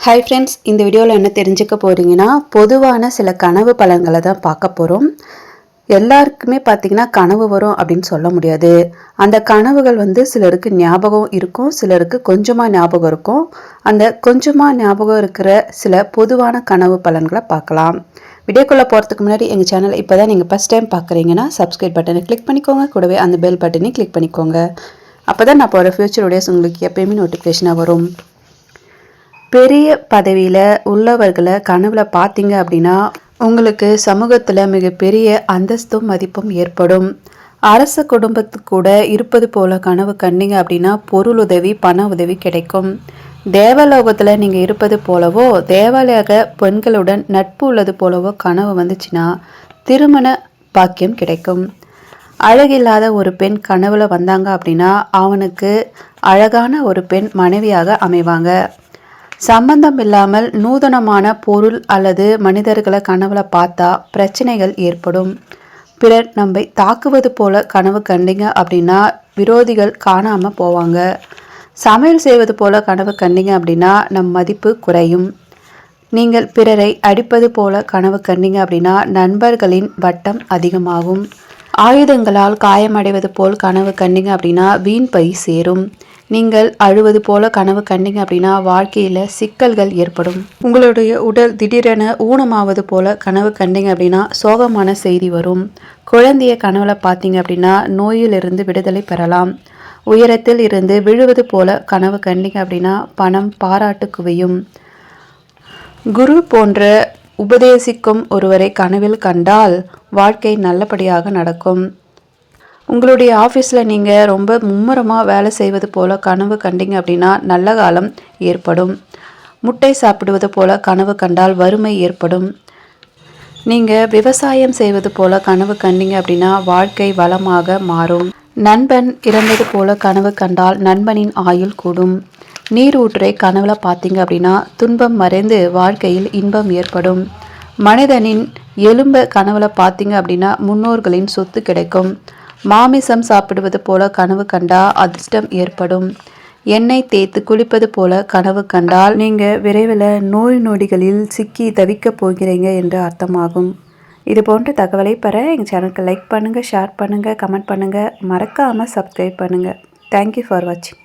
Hi friends, இந்த வீடியோவில் என்ன தெரிஞ்சுக்க போகிறீங்கன்னா, பொதுவான சில கனவு பலன்களை தான் பார்க்க போகிறோம். எல்லாருக்குமே பார்த்திங்கன்னா கனவு வரும் அப்படின்னு சொல்ல முடியாது. அந்த கனவுகள் சிலருக்கு ஞாபகம் இருக்கும், சிலருக்கு கொஞ்சமாக ஞாபகம் இருக்கும். அந்த கொஞ்சமாக ஞாபகம் இருக்கிற சில பொதுவான கனவு பலன்களை பார்க்கலாம். வீடியோக்குள்ளே போகிறதுக்கு முன்னாடி எங்கள் சேனல் இப்போ தான் நீங்கள் ஃபஸ்ட் டைம் பார்க்குறீங்கன்னா சப்ஸ்கிரைப் பட்டனை கிளிக் பண்ணிக்கோங்க, கூடவே அந்த பெல் பட்டனை கிளிக் பண்ணிக்கோங்க. அப்போ தான் நான் போகிற ஃபியூச்சர் வீடியோஸ் உங்களுக்கு எப்போயுமே நோட்டிஃபிகேஷனாக வரும். பெரிய பதவியில் உள்ளவர்களை கனவுல பார்த்தீங்க அப்படின்னா உங்களுக்கு சமூகத்தில் மிகப்பெரிய அந்தஸ்தும் மதிப்பும் ஏற்படும். அரச குடும்பத்துக்கு கூட இருப்பது போல கனவு கண்டீங்க அப்படின்னா பொருள் உதவி, பண உதவி கிடைக்கும். தேவலோகத்தில் நீங்கள் இருப்பது போலவோ, தேவாலய பெண்களுடன் நட்பு உள்ளது போலவோ கனவு வந்துச்சுன்னா திருமண பாக்கியம் கிடைக்கும். அழகில்லாத ஒரு பெண் கனவுல வந்தாங்க அப்படின்னா அவனுக்கு அழகான ஒரு பெண் மனைவியாக அமைவாங்க. சம்பந்தம் இல்லாமல் நூதனமான பொருள் அல்லது மனிதர்களை கனவுல பார்த்தா பிரச்சனைகள் ஏற்படும். பிறர் நம்மை தாக்குவது போல கனவு கண்டீங்க அப்படின்னா விரோதிகள் காணாமல் போவாங்க. சமையல் செய்வது போல கனவு கண்டீங்க அப்படின்னா நம் மதிப்பு குறையும். நீங்கள் பிறரை அடிப்பது போல கனவு கண்டீங்க அப்படின்னா நண்பர்களின் வட்டம் அதிகமாகும். ஆயுதங்களால் காயமடைவது போல் கனவு கண்டீங்க அப்படின்னா வீண் பை சேரும். நீங்கள் அழுவது போல கனவு கண்டீங்க அப்படின்னா வாழ்க்கையில் சிக்கல்கள் ஏற்படும். உங்களுடைய உடல் திடீரென ஊனமாவது போல கனவு கண்டீங்க அப்படின்னா சோகமான செய்தி வரும். குழந்தைய கனவுல பார்த்தீங்க அப்படின்னா நோயிலிருந்து விடுதலை பெறலாம். உயரத்தில் இருந்து விழுவது போல கனவு கண்டீங்க அப்படின்னா பணம், பாராட்டு குவியும். குரு போன்ற உபதேசிக்கும் ஒருவரை கனவில் கண்டால் வாழ்க்கை நல்லபடியாக நடக்கும். உங்களுடைய ஆஃபீஸில் நீங்கள் ரொம்ப மும்முரமாக வேலை செய்வது போல் கனவு கண்டீங்க அப்படின்னா நல்ல காலம் ஏற்படும். முட்டை சாப்பிடுவது போல் கனவு கண்டால் வறுமை ஏற்படும். நீங்கள் விவசாயம் செய்வது போல் கனவு கண்டீங்க அப்படின்னா வாழ்க்கை வளமாக மாறும். நண்பன் இறந்தது போல் கனவு கண்டால் நண்பனின் ஆயுள் கூடும். நீர் ஊற்றை கனவுல பார்த்தீங்க அப்படின்னா துன்பம் மறைந்து வாழ்க்கையில் இன்பம் ஏற்படும். மனிதனின் எலும்பை கனவுல பார்த்தீங்க அப்படின்னா முன்னோர்களின் சொத்து கிடைக்கும். மாமிசம் சாப்பிடுவது போல கனவு கண்டா அதிர்ஷ்டம் ஏற்படும். எண்ணெய் தேய்த்து குளிப்பது போல கனவு கண்டால் நீங்கள் விரைவில் நோய் நொடிகளில் சிக்கி தவிக்க போகிறீங்க என்று அர்த்தமாகும். இது போன்ற தகவலை பெற எங்கள் சேனலுக்கு லைக் பண்ணுங்கள், ஷேர் பண்ணுங்கள், கமெண்ட் பண்ணுங்கள், மறக்காமல் சப்ஸ்கிரைப் பண்ணுங்கள். தேங்க்யூ ஃபார் வாட்சிங்.